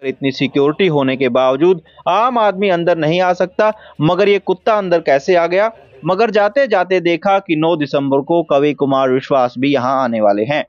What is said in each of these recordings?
इतनी सिक्योरिटी होने के बावजूद आम आदमी अंदर नहीं आ सकता, मगर ये कुत्ता अंदर कैसे आ गया। मगर जाते जाते देखा कि 9 दिसंबर को कवि कुमार विश्वास भी यहाँ आने वाले हैं।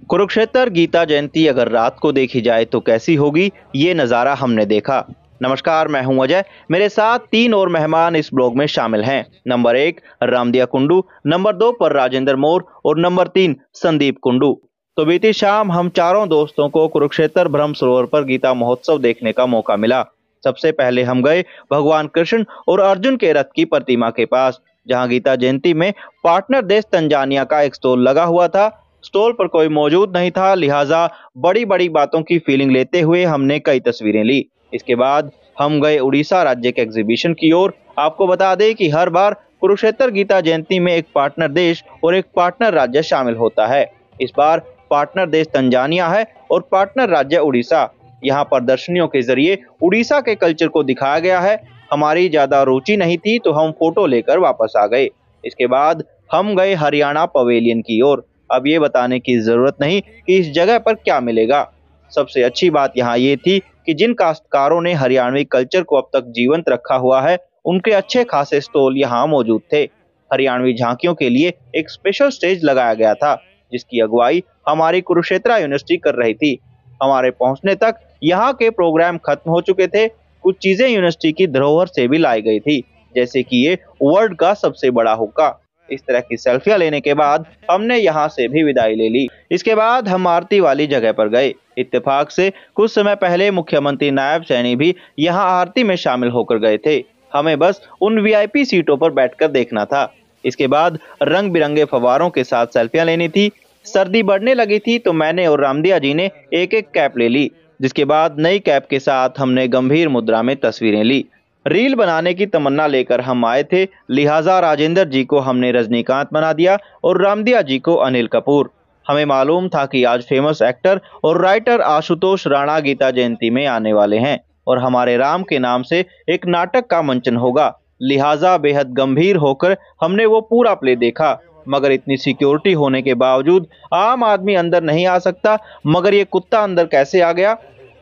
कुरुक्षेत्र गीता जयंती अगर रात को देखी जाए तो कैसी होगी, ये नज़ारा हमने देखा। नमस्कार, मैं हूं अजय। मेरे साथ 3 और मेहमान इस ब्लॉग में शामिल हैं। नंबर 1 रामदिया कुंडू, नंबर 2 पर राजेंद्र मोर और नंबर 3 संदीप कुंडू। तो बीती शाम हम चारों दोस्तों को कुरुक्षेत्र ब्रह्म सरोवर पर गीता महोत्सव देखने का मौका मिला। सबसे पहले हम गए भगवान कृष्ण और अर्जुन के रथ की प्रतिमा के पास, जहां गीता जयंती में पार्टनर देश तंजानिया का एक स्टॉल लगा हुआ था। स्टॉल पर कोई मौजूद नहीं था, लिहाजा बड़ी बड़ी बातों की फीलिंग लेते हुए हमने कई तस्वीरें ली। इसके बाद हम गए उड़ीसा राज्य के एग्जीबिशन की ओर। आपको बता दें कि हर बार कुरुक्षेत्र गीता जयंती में एक पार्टनर देश और एक पार्टनर राज्य शामिल होता है। इस बार पार्टनर देश तंजानिया है और पार्टनर राज्य उड़ीसा। यहाँ प्रदर्शनियों के जरिए उड़ीसा के कल्चर को दिखाया गया है। हमारी ज्यादा रुचि नहीं थी तो हम फोटो लेकर वापस आ गए। इसके बाद हम गए हरियाणा पवेलियन की ओर। अब ये बताने की जरूरत नहीं कि इस जगह पर क्या मिलेगा। सबसे अच्छी बात यहाँ ये थी कि जिन काश्तकारों ने हरियाणवी कल्चर को अब तक जीवंत रखा हुआ है, उनके अच्छे खासे स्टॉल यहाँ मौजूद थे। हरियाणवी झांकियों के लिए एक स्पेशल स्टेज लगाया गया था, जिसकी अगुवाई हमारी कुरुक्षेत्र यूनिवर्सिटी कर रही थी। हमारे पहुंचने तक यहाँ के प्रोग्राम खत्म हो चुके थे। कुछ चीजें यूनिवर्सिटी की धरोहर से भी लाई गई थी, जैसे कि ये वर्ल्ड का सबसे बड़ा हुक्का। इस तरह की सेल्फियां लेने के बाद हमने यहाँ से भी विदाई ले ली। इसके बाद हम आरती वाली जगह पर गए। इत्तेफाक से कुछ समय पहले मुख्यमंत्री नायब सैनी भी यहाँ आरती में शामिल होकर गए थे। हमें बस उन वीआईपी सीटों पर बैठकर देखना था। इसके बाद रंग बिरंगे फव्वारों के साथ सेल्फियां लेनी थी। सर्दी बढ़ने लगी थी तो मैंने और रामदिया जी ने एक एक कैप ले ली, जिसके बाद नई कैप के साथ हमने गंभीर मुद्रा में तस्वीरें ली। रील बनाने की तमन्ना लेकर हम आए थे, लिहाजा राजेंद्र जी को हमने रजनीकांत बना दिया और रामदिया जी को अनिल कपूर। हमें मालूम था कि आज फेमस एक्टर और राइटर आशुतोष राणा गीता जयंती में आने वाले हैं और हमारे राम के नाम से एक नाटक का मंचन होगा, लिहाजा बेहद गंभीर होकर हमने वो पूरा प्ले देखा। मगर इतनी सिक्योरिटी होने के बावजूद आम आदमी अंदर नहीं आ सकता, मगर ये कुत्ता अंदर कैसे आ गया।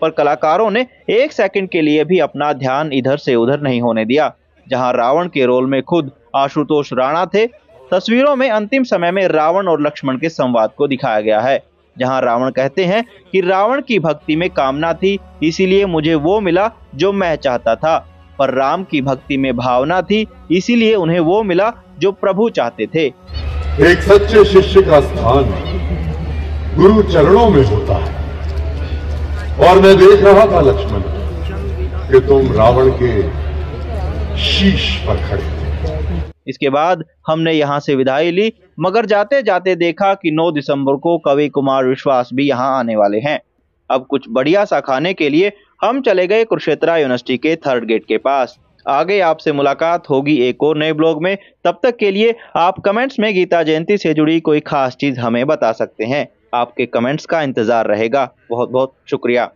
पर कलाकारों ने एक सेकंड के लिए भी अपना ध्यान इधर से उधर नहीं होने दिया। जहां रावण के रोल में खुद आशुतोष राणा थे, तस्वीरों में अंतिम समय में रावण और लक्ष्मण के संवाद को दिखाया गया है, जहां रावण कहते हैं कि रावण की भक्ति में कामना थी, इसीलिए मुझे वो मिला जो मैं चाहता था। पर राम की भक्ति में भावना थी, इसीलिए उन्हें वो मिला जो प्रभु चाहते थे। एक सच्चे शिष्य का स्थान गुरु चरणों में होता है, और मैं देख रहा था लक्ष्मण कि तुम रावण के शीश पर खड़े थे। इसके बाद हमने यहाँ से विदाई ली, मगर जाते जाते देखा कि 9 दिसंबर को कवि कुमार विश्वास भी यहाँ आने वाले हैं। अब कुछ बढ़िया सा खाने के लिए हम चले गए कुरुक्षेत्र यूनिवर्सिटी के 3rd गेट के पास। आगे आपसे मुलाकात होगी एक और नए ब्लॉग में। तब तक के लिए आप कमेंट्स में गीता जयंती से जुड़ी कोई खास चीज हमें बता सकते हैं। आपके कमेंट्स का इंतजार रहेगा। बहुत बहुत शुक्रिया।